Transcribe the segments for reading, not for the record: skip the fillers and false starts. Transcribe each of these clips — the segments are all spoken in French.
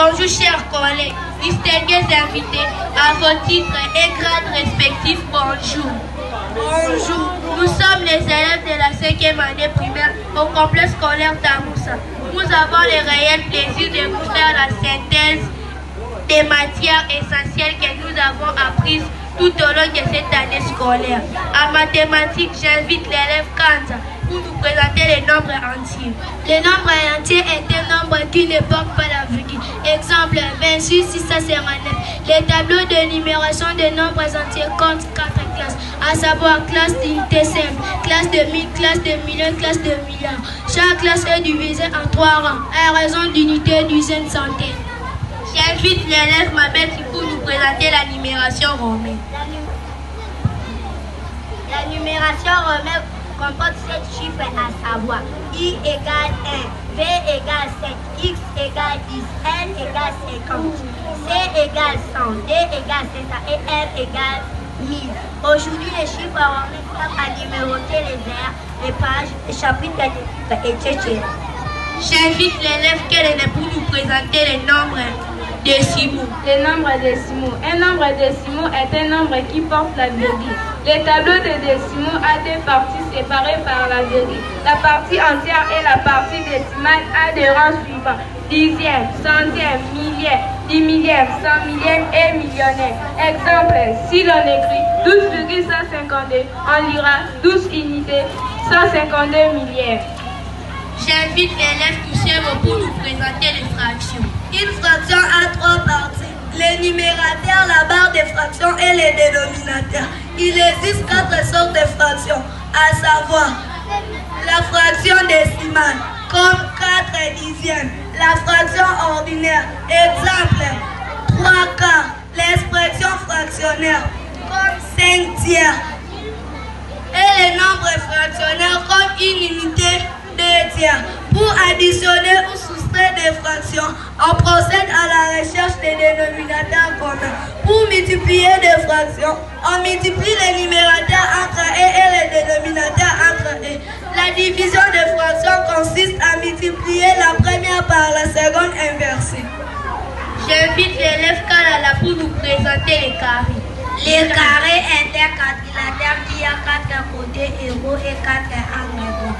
Bonjour chers collègues, distingués invités, à vos titres et grades respectifs, bonjour. Bonjour. Nous sommes les élèves de la 5e année primaire au complexe scolaire Tamoussa. Nous avons le réel plaisir de vous faire la synthèse des matières essentielles que nous avons apprises tout au long de cette année scolaire. En mathématiques, j'invite l'élève Kanza pour nous présenter les nombres entiers. Le nombre entier est un nombre qui ne porte pas la virgule. Exemple 28 659. Les tableaux de numération des nombres entiers comptent 4 classes, à savoir classe d'unité simple, classe de 1000, classe de millions, classe de milliards. Chaque classe est divisée en 3 rangs, à raison d'unités, dizaines, centaines. J'invite l'élève Mabel pour nous présenter la numération romaine. La numération romaine comporte 7 chiffres à savoir I égale 1, V égale 7, X égale 10, L égale 50, C égale 100, D égale 500 et R égale 1000. Aujourd'hui, les chiffres romains servent à numéroter les airs, les pages, les chapitres des livres, etc. J'invite l'élève Kélène pour nous présenter les nombres décimaux. Les nombres décimaux. Un nombre décimaux est un nombre qui porte la virgule. Les tableaux de décimaux ont des parties séparées par la virgule. La partie entière et la partie décimale a des rangs suivants: dixième, centième, millième, dix millième, cent millième et millionnaire. Exemple, si l'on écrit 12,152, on lira 12 unités, 152 millièmes. J'invite l'élève Touchèvre pour nous présenter les fractions. Une fraction a 3 parties: les numérateurs, la barre des fractions et les dénominateurs. Il existe 4 sortes de fractions, à savoir la fraction décimale, comme 4 dixièmes, la fraction ordinaire, exemple 3 quarts, l'expression fractionnaire, comme 5 tiers, et les nombres fractionnaires comme une unité, 2 tiers. Pour additionner ou soustraire des fractions, on procède à la recherche des dénominateurs communs. Pour multiplier des fractions, on multiplie les numérateurs entre eux et les dénominateurs entre eux. La division des fractions consiste à multiplier la première par la seconde inversée. J'invite l'élève Kalala pour nous présenter les carrés. Les carrés intercalculaires qui ont 4 côtés égaux et 4 angles égaux.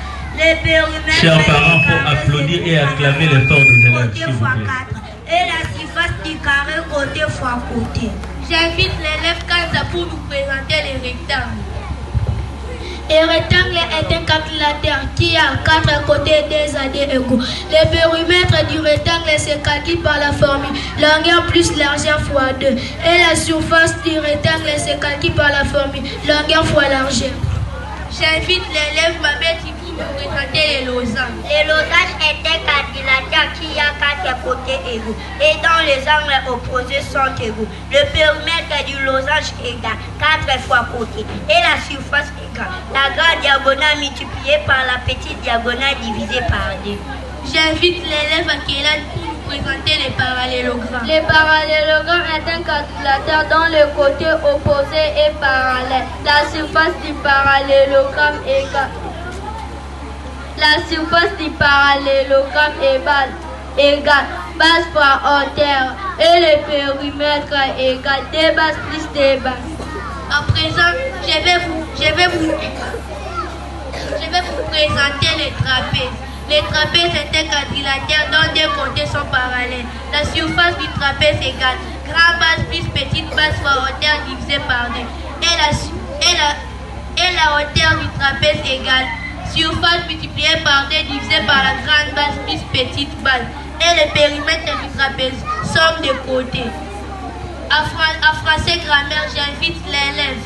Chers parents, pour applaudir et acclamer l'effort des élèves, s'il vous plaît. Et la surface du carré côté fois côté. J'invite l'élève Kanza pour nous présenter les rectangles. Un rectangle est un calculateur qui a 4 côtés des AD égaux. Le périmètre du rectangle se calcule par la formule longueur plus largeur fois 2. Et la surface du rectangle se calcule par la formule longueur fois largeur. J'invite l'élève Mabel pour nous présenter les losanges. Les losanges est un calculateur qui a 4 côtés égaux et dont les angles opposés sont égaux. Le périmètre du losange égale 4 fois côté et la surface égale la grande diagonale multipliée par la petite diagonale divisée par 2. J'invite l'élève Akélan pour nous présenter les parallélogrammes. Le parallélogramme est un calculateur dont le côté opposé est parallèle. La surface du parallélogramme égale. La surface du parallélogramme égale base fois hauteur et le périmètre égale 2 bases plus 2 bases. À présent, je vais vous présenter les trapèzes. Les trapèzes est un quadrilatère dont 2 côtés sont parallèles. La surface du trapèze égale grande base plus petite base fois hauteur divisé par 2. Et la hauteur du trapèze égale surface multipliée par 2 divisé par la grande base plus petite base. Et le périmètre du trapèze, somme de côtés. À français grammaire, j'invite l'élève.